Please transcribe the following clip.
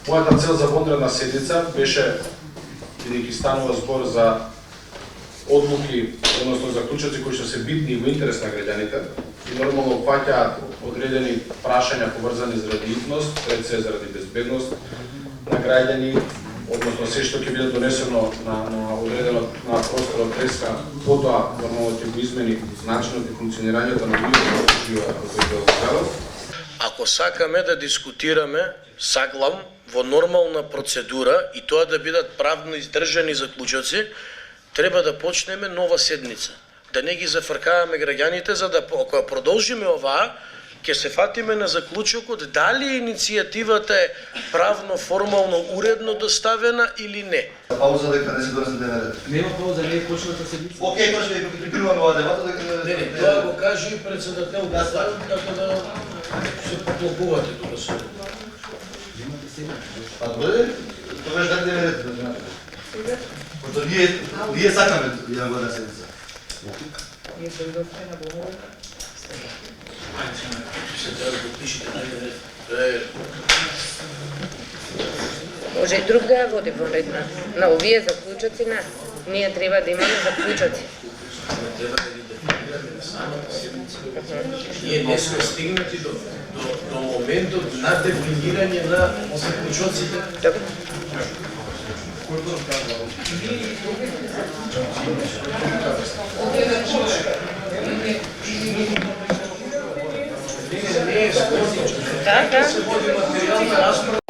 Мојата цел за вонредна седница беше, бидејќи станува збор за одлуки, односно заклучоци кои што се битни во интерес на граѓаните и нормално опфаќаат одредени прашања поврзани заради итност, пред се заради безбедност на граѓани, односно се што ќе биде донесено на одредено на просторот треска, потоа нормално ќе го измени начинот и функционирањето на луѓето кои го. Ако сакаме да дискутираме, саглам, во нормална процедура и тоа да бидат правно издржани заклучоци, треба да почнеме нова седница. Да не ги зафркаваме граѓаните, за да ако продолжиме оваа, ќе се фатиме на заклучокот дали иницијативата е правно, формално, уредно доставена или не. Пауза дека не се донесе дневен ред. Нема пауза, не е почната седница. Океј, тоа ќе прикриваме оваа дебата дека Не, тоа го кажи и председателката, така да се поклопувате тука со. А добре, тоа е дневен ред. Пошто ние сакаме да имаме една седница. Може и друг да ја води вонредна. На овие заклучоци не. Ние треба да имаме заклучоци. Треба да ги дефинираме на самата седница. Ние не сме стигнати до моментот на дефинирање на заклучоците. Добро. Не е скоро. Да. Се води материјална расправа.